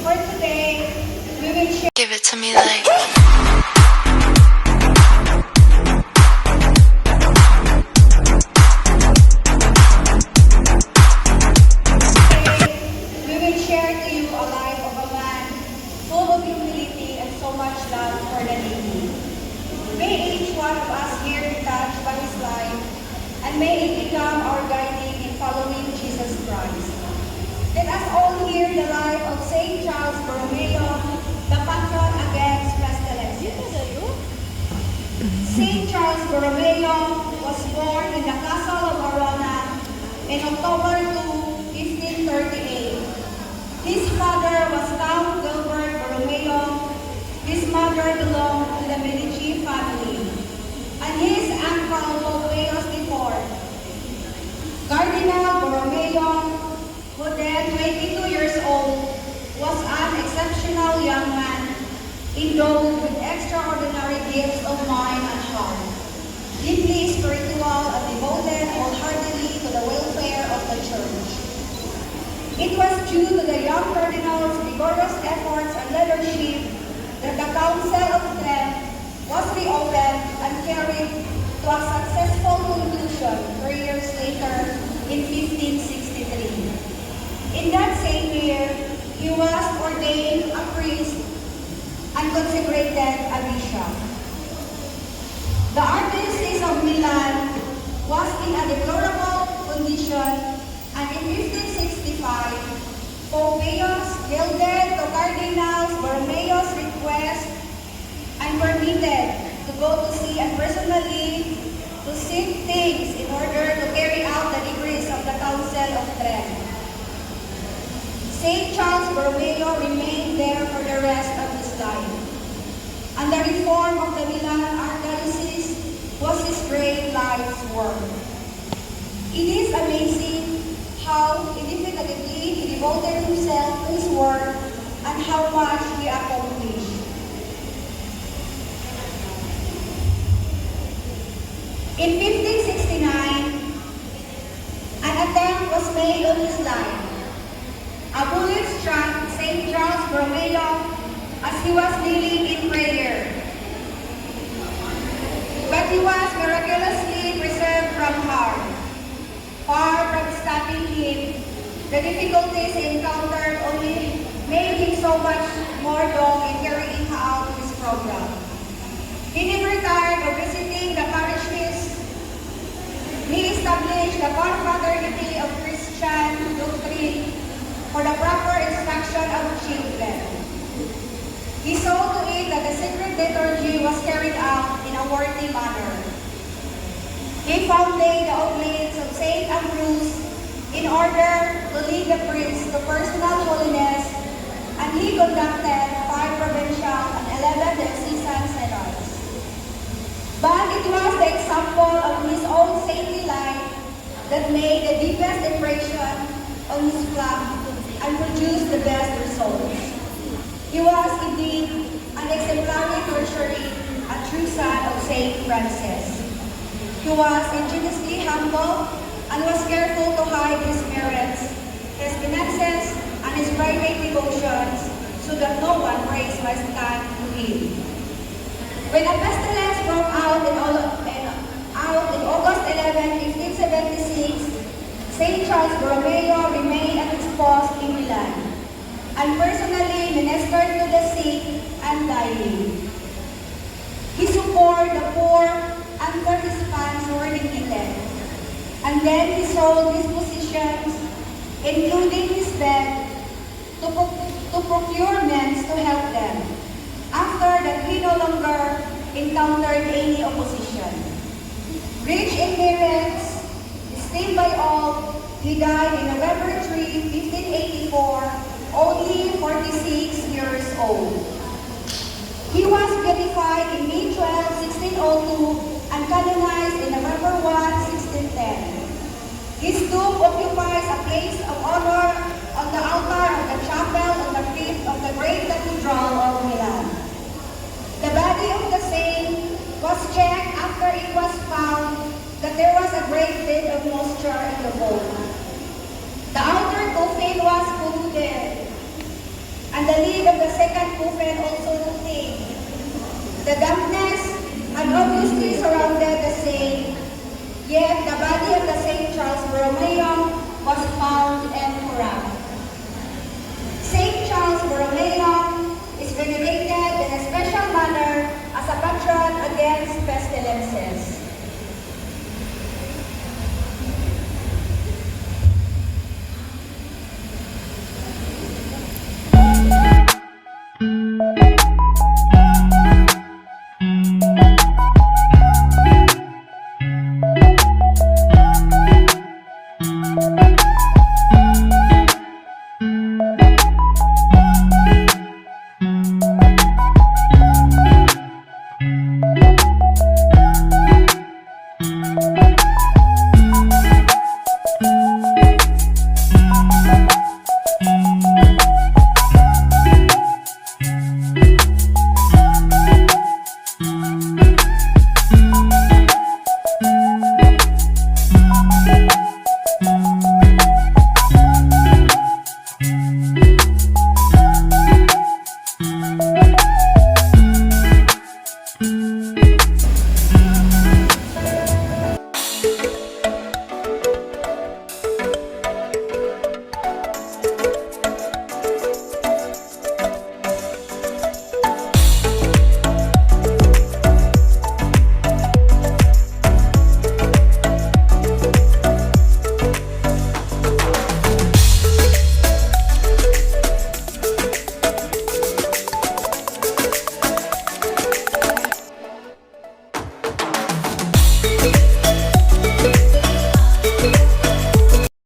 For today, we will share. Give it to me like. We will share to you a life of a man full of humility and so much love for the needy. May each one of us here be touched by his life, and may it become our guiding in following Jesus Christ. Let us all hear the life of Saint Charles Borromeo, the patron against pestilences. Saint Charles Borromeo was born in the castle of Arona in October 2, 1538. His father was Count Gilbert Borromeo. His mother belonged to the Medici family, and his uncle Pompeius IV. Cardinal Borromeo, who then 22 years old, was an exceptional young man, endowed with extraordinary gifts of mind and heart, deeply spiritual and devoted wholeheartedly to the welfare of the Church. It was due to the young cardinal's vigorous efforts and leadership that the Council of Trent was reopened and carried to a successful conclusion 3 years later in 1563. In that same year, he was ordained a priest and consecrated a bishop. The Archdiocese of Milan was in a deplorable condition, and in 1565, Pompeius yielded to Cardinal Borromeo's request and permitted to go to sea and personally to seek things in order to carry out the decrees of the Council of Trent. Saint Charles Borromeo remained there for the rest of his life, and the reform of the Milan Archdiocese was his great life's work. It is amazing how indefatigably he devoted himself to his work and how much he accomplished. In 1569, an attempt was made on his life. A bullet struck St. Charles Borromeo as he was kneeling in prayer. But he was miraculously preserved from harm. Far from stopping him, the difficulties he encountered only made him so much more dogged in carrying out his program. He never tired of visiting the parishes. He established the confraternity of Christian doctrine for the proper instruction of children. He saw to it that the sacred liturgy was carried out in a worthy manner. He founded the Oblates of St. Ambrose in order to lead the priests to personal holiness, and he conducted 5 provincial and 11 diocesan synods. But it was the example of his own saintly life that made the deepest impression on his flock and produced the best results. He was indeed an exemplary tertiary, a true son of Saint Francis. He was ingeniously humble and was careful to hide his merits, his finances, and his private devotions so that no one praise must stand to him. When a pestilence broke out in August 11, 1576, St. Charles Borromeo remained at his post in Milan and personally ministered to the sick and dying. He supported the poor under his funds were limited, and then he sold his positions, including his bed, to procure men to help them, after that he no longer encountered any opposition. Rich in merits, esteemed by all, he died on November 3, 1584, only 46 years old. He was beatified in May 12, 1602, and canonized in November 1, 1610. His tomb occupies a place of honor on the altar of the chapel on the crypt of the great cathedral of Milan. The body of the saint was checked after it was found that there was a great deal of moisture in the vault. The outer coffin was polluted, and the lid of the second coffin also retained. The dampness had obviously surrounded the saint, yet the body of the Saint Charles Borromeo was found incorrupt. Saint Charles Borromeo is venerated in a special manner as a patron against pestilences.